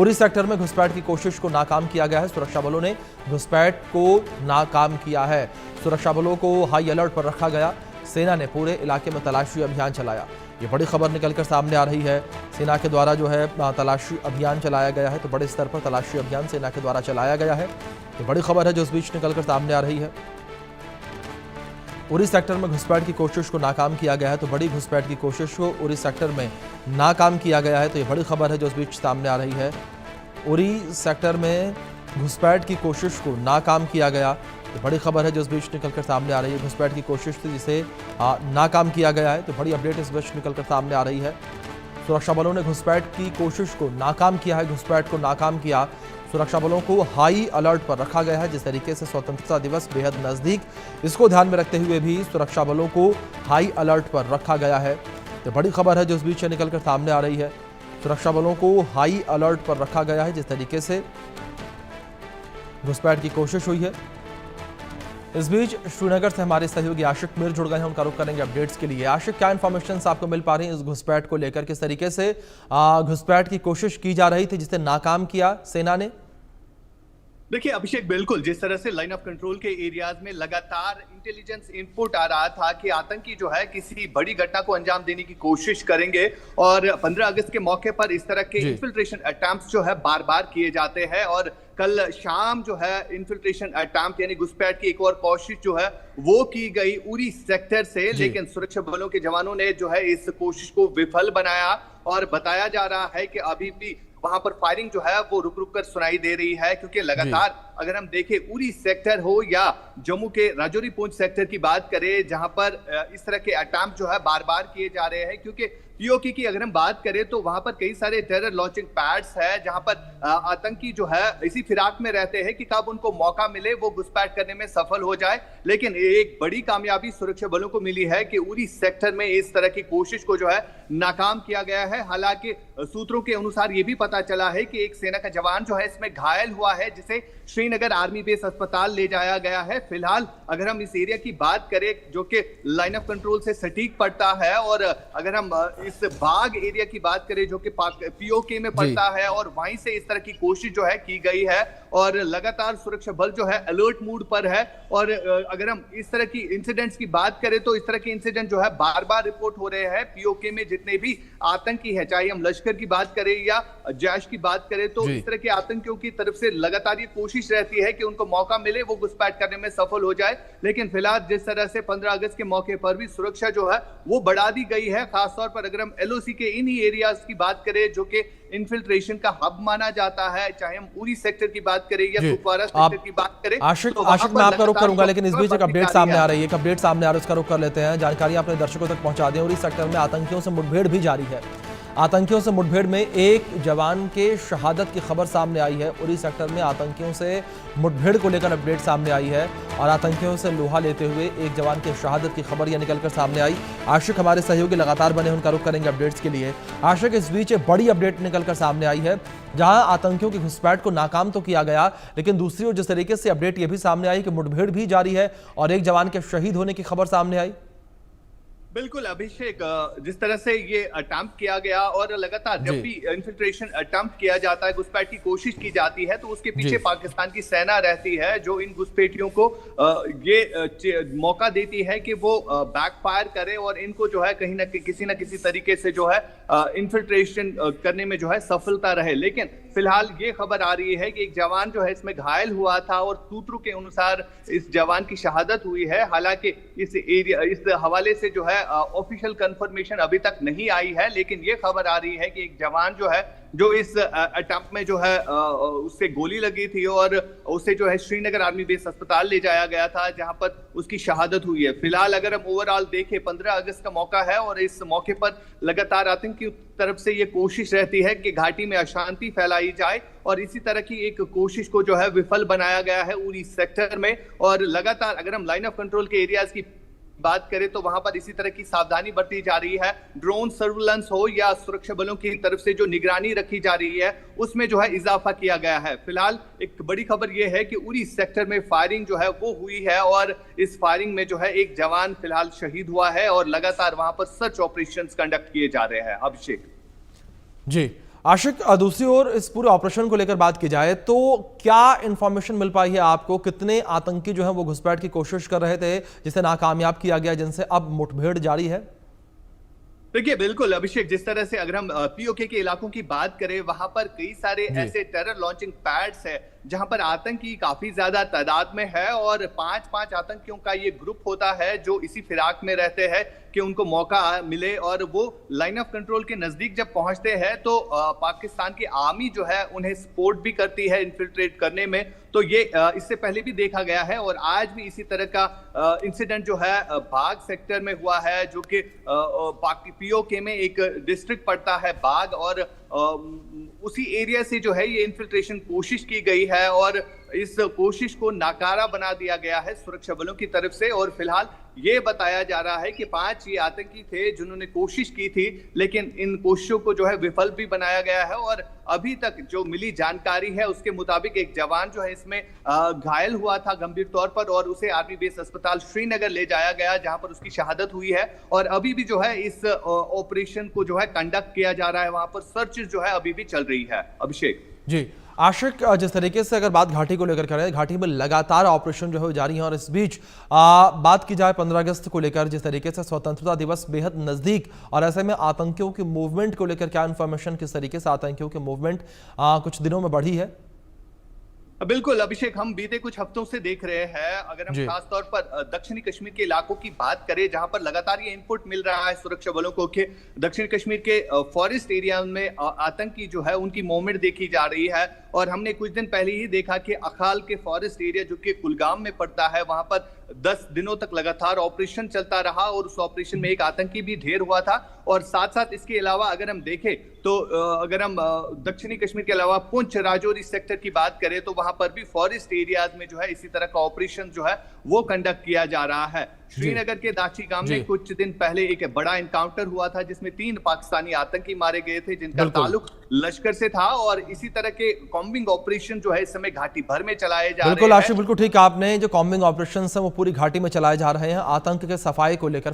Uri sector में घुसपैठ की कोशिश को नाकाम किया गया है। सुरक्षा बलों ने घुसपैठ को नाकाम किया है। सुरक्षा बलों को हाई अलर्ट पर रखा गया। सेना ने पूरे इलाके में तलाशी अभियान चलाया। ये बड़ी खबर निकलकर सामने आ रही है। सेना के द्वारा जो है तलाशी अभियान चलाया गया है, तो बड़े स्तर पर तलाशी अभियान सेना के द्वारा चलाया गया है। ये बड़ी खबर है जो इस बीच निकलकर सामने आ रही है। उरी सेक्टर में घुसपैठ की कोशिश को नाकाम किया गया है, तो बड़ी घुसपैठ की कोशिश को उरी सेक्टर में नाकाम किया गया है। तो ये बड़ी खबर है जो इस बीच सामने आ रही है। उरी सेक्टर में घुसपैठ की कोशिश को नाकाम किया गया, तो बड़ी खबर है जो इस बीच निकलकर सामने आ रही है। घुसपैठ की कोशिश थी जिसे नाकाम किया गया है, तो बड़ी अपडेट इस बीच निकलकर सामने आ रही है। सुरक्षा बलों ने घुसपैठ की कोशिश को नाकाम किया है। घुसपैठ को नाकाम किया। सुरक्षा बलों को हाई अलर्ट पर रखा गया है। जिस तरीके से स्वतंत्रता दिवस बेहद नजदीक, इसको ध्यान में रखते हुए भी सुरक्षा बलों को हाई अलर्ट पर रखा गया है। तो बड़ी खबर है जो इस बीच निकलकर सामने आ रही है। सुरक्षा बलों को हाई अलर्ट पर रखा गया है। जिस तरीके से घुसपैठ की कोशिश हुई है। इस बीच श्रीनगर से हमारे सहयोगी आशिक मीर जुड़ गए हैं, उनका रुख करेंगे अपडेट्स के लिए। आशिक, क्या इन्फॉर्मेशन आपको मिल पा रही है इस घुसपैठ को लेकर? किस तरीके से घुसपैठ की कोशिश की जा रही थी जिसे नाकाम किया सेना ने? देखिए अभिषेक, बिल्कुल जिस तरह से लाइन ऑफ कंट्रोल के एरियाज में लगातार इंटेलिजेंस इनपुट आ रहा था कि आतंकी जो है किसी बड़ी घटना को अंजाम देने की कोशिश करेंगे, और 15 अगस्त के मौके पर इस तरह के इन्फिल्ट्रेशन अटैम्प्ट्स जो है बार बार किए जाते हैं। और कल शाम जो है इन्फिल्ट्रेशन अटैम्प्ट यानी घुसपैठ की एक और कोशिश जो है वो की गई उरी सेक्टर से, लेकिन सुरक्षा बलों के जवानों ने जो है इस कोशिश को विफल बनाया। और बताया जा रहा है कि अभी भी वहां पर फायरिंग जो है वो रुक रुक कर सुनाई दे रही है, क्योंकि लगातार अगर हम देखें उरी सेक्टर हो या जम्मू के राजौरी पुंछ सेक्टर की बात करें, जहां पर इस तरह के अटैम्प्ट जो है बार बार किए जा रहे हैं, क्योंकि पीओके की अगर हम बात करें तो वहां पर कई सारे टेरर लॉन्चिंग पैड्स है जहां पर आतंकी जो है इसी फिराक में रहते हैं कि कब उनको मौका मिले वो घुसपैठ करने में सफल हो जाए। लेकिन एक बड़ी कामयाबी सुरक्षा बलों को मिली है कि उरी सेक्टर में इस तरह की कोशिश को जो है नाकाम किया गया है। हालांकि सूत्रों के अनुसार ये भी पता चला है कि एक सेना का जवान जो है इसमें घायल हुआ है, जिसे श्रीनगर आर्मी बेस अस्पताल ले जाया गया है। फिलहाल अगर हम इस एरिया की बात करें जो कि लाइन ऑफ कंट्रोल से सटीक पड़ता है, और अगर हम इस बाग एरिया की बात करें जो कि पीओके में पड़ता है, और वहीं से इस तरह की कोशिश जो है की गई है, और लगातार सुरक्षा बल जो है अलर्ट मूड पर है। और अगर हम इस तरह की इंसिडेंट्स की बात करें तो इस तरह के इंसिडेंट जो है बार बार रिपोर्ट हो रहे हैं पीओके में। जितने भी आतंकी है, चाहे हम लश्कर की बात करें या जैश की बात करें, तो इस तरह के आतंकियों की तरफ से लगातार ये कोशिश रहती है कि उनको मौका मिले वो घुसपैठ करने में सफल हो जाए। लेकिन फिलहाल जिस तरह से 15 अगस्त के मौके पर भी सुरक्षा जो है वो बढ़ा दी गई है, खासतौर पर अगर हम एलओसी के इन ही एरियाज की बात करें जो कि इन्फिल्ट्रेशन का हब माना जाता है, चाहे हम उरी सेक्टर की बात करें या कुपवारा सेक्टर की बात करें। आशिक, मैं आपका रुख करूंगा, लेकिन इस बीच एक अपडेट सामने आ रही है। एक अपडेट सामने आ रही है, उसका रुख कर लेते हैं। जानकारी अपने दर्शकों तक पहुंचा दें। उरी सेक्टर में आतंकियों से मुठभेड़ भी जारी है। आतंकियों से मुठभेड़ में एक जवान के शहादत की खबर सामने आई है। उरी सेक्टर में आतंकियों से मुठभेड़ को लेकर अपडेट सामने आई है, और आतंकियों से लोहा लेते हुए एक जवान के शहादत की खबर यह निकलकर सामने आई। आशिक हमारे सहयोगी लगातार बने, उनका रुख करेंगे अपडेट्स के लिए। आशिक, इस बीच एक बड़ी अपडेट निकलकर सामने आई है जहां आतंकियों की घुसपैठ को नाकाम तो किया गया, लेकिन दूसरी ओर जिस तरीके से अपडेट यह भी सामने आई कि मुठभेड़ भी जारी है और एक जवान के शहीद होने की खबर सामने आई। बिल्कुल अभिषेक, जिस तरह से ये अटेम्प्ट किया गया, और लगातार जब भी इन्फिल्ट्रेशन अटेम्प्ट किया जाता है, घुसपैठ की कोशिश की जाती है, तो उसके पीछे पाकिस्तान की सेना रहती है जो इन घुसपैठियों को ये मौका देती है कि वो बैकफायर करे और इनको जो है कहीं ना किसी ना किसी तरीके से जो है इन्फिल्ट्रेशन करने में जो है सफलता रहे। लेकिन फिलहाल ये खबर आ रही है कि एक जवान जो है इसमें घायल हुआ था, और सूत्रों के अनुसार इस जवान की शहादत हुई है। हालांकि इस हवाले से जो है ऑफिशियल कंफर्मेशन अभी तक नहीं आई है, लेकिन ये खबर आ रही है कि एक जवान जो है जो इस अटैम्प्ट में जो है उससे गोली लगी थी, और उसे जो है श्रीनगर आर्मी बेस अस्पताल ले जाया गया था, जहां पर उसकी शहादत हुई है। फिलहाल अगर हम ओवरऑल देखें, 15 अगस्त का मौका है, और इस मौके पर लगातार आतंक की तरफ से ये कोशिश रहती है कि घाटी में अशांति फैलाई जाए, और इसी तरह की एक कोशिश को जो है विफल बनाया गया है उरी सेक्टर में। और लगातार अगर हम लाइन ऑफ कंट्रोल के एरियाज की बात करें तो वहां पर इसी तरह की सावधानी बरती जा रही है। ड्रोन सर्विलेंस हो या सुरक्षा बलों की तरफ से जो निगरानी रखी जा रही है उसमें जो है इजाफा किया गया है। फिलहाल एक बड़ी खबर यह है कि उरी सेक्टर में फायरिंग जो है वो हुई है, और इस फायरिंग में जो है एक जवान फिलहाल शहीद हुआ है, और लगातार वहां पर सर्च ऑपरेशंस कंडक्ट किए जा रहे हैं। अभिषेक जी, आशिक, दूसरी ओर इस पूरे ऑपरेशन को लेकर बात की जाए तो क्या इंफॉर्मेशन मिल पाई है आपको? कितने आतंकी जो है वो घुसपैठ की कोशिश कर रहे थे जिसे नाकामयाब किया गया, जिनसे अब मुठभेड़ जारी है? देखिए बिल्कुल अभिषेक, जिस तरह से अगर हम पीओके के इलाकों की बात करें, वहां पर कई सारे जी। ऐसे टेरर लॉन्चिंग पैड्स है जहां पर आतंकी काफी ज्यादा तादाद में है और 5-5 आतंकियों का ये ग्रुप होता है जो इसी फिराक में रहते हैं कि उनको मौका मिले और वो लाइन ऑफ कंट्रोल के नजदीक जब पहुंचते हैं तो पाकिस्तान की आर्मी जो है उन्हें सपोर्ट भी करती है इन्फिल्ट्रेट करने में। तो ये इससे पहले भी देखा गया है और आज भी इसी तरह का इंसिडेंट जो है बाग सेक्टर में हुआ है, जो कि पीओके में एक डिस्ट्रिक्ट पड़ता है बाग, और उसी एरिया से जो है ये इन्फिल्ट्रेशन कोशिश की गई है और इस कोशिश को नाकारा बना दिया गया है सुरक्षा बलों की तरफ से। और फिलहाल ये बताया जा रहा है कि 5 ये आतंकी थे जिन्होंने कोशिश की थी, लेकिन इन कोशिशों को जो है विफल भी बनाया गया है। और अभी तक जो मिली जानकारी है उसके मुताबिक एक जवान जो है इसमें घायल हुआ था गंभीर तौर पर और उसे आर्मी बेस अस्पताल श्रीनगर ले जाया गया, जहां पर उसकी शहादत हुई है। और अभी भी जो है इस ऑपरेशन को जो है कंडक्ट किया जा रहा है, वहां पर सर्च जो है अभी भी चल रही है। अभिषेक जी आशिक, जिस तरीके से अगर बात घाटी को लेकर करें, घाटी में लगातार ऑपरेशन जो है जारी है और इस बीच बात की जाए 15 अगस्त को लेकर, जिस तरीके से स्वतंत्रता दिवस बेहद नजदीक और ऐसे में आतंकियों की मूवमेंट को लेकर क्या इन्फॉर्मेशन, किस तरीके से आतंकियों की मूवमेंट कुछ दिनों में बढ़ी है? बिल्कुल अभिषेक, हम बीते कुछ हफ्तों से देख रहे हैं, अगर हम खास तौर पर दक्षिणी कश्मीर के इलाकों की बात करें जहां पर लगातार ये इनपुट मिल रहा है सुरक्षा बलों को कि दक्षिण कश्मीर के फॉरेस्ट एरिया में आतंकी जो है उनकी मूवमेंट देखी जा रही है। और हमने कुछ दिन पहले ही देखा कि अखाल के फॉरेस्ट एरिया जो कि कुलगाम में पड़ता है, वहां पर 10 दिनों तक लगातार ऑपरेशन चलता रहा और उस ऑपरेशन में एक आतंकी भी ढेर हुआ था। और साथ साथ इसके अलावा अगर हम देखें तो अगर हम दक्षिणी कश्मीर के अलावा पुंछ राजौरी सेक्टर की बात करें तो वहां पर भी फॉरेस्ट एरियाज में जो है इसी तरह का ऑपरेशन जो है वो कंडक्ट किया जा रहा है। श्रीनगर के दाची गांव में कुछ दिन पहले एक बड़ा एनकाउंटर हुआ था जिसमें 3 पाकिस्तानी आतंकी मारे गए थे जिनका ताल्लुक लश्कर से था। और इसी तरह के कॉम्बिंग ऑपरेशन जो है इस समय घाटी भर में चलाए जा रहे हैं। बिल्कुल आशिफ, बिल्कुल ठीक, आपने जो कॉम्बिंग ऑपरेशन है वो पूरी घाटी में चलाए जा रहे हैं आतंक के सफाई को लेकर।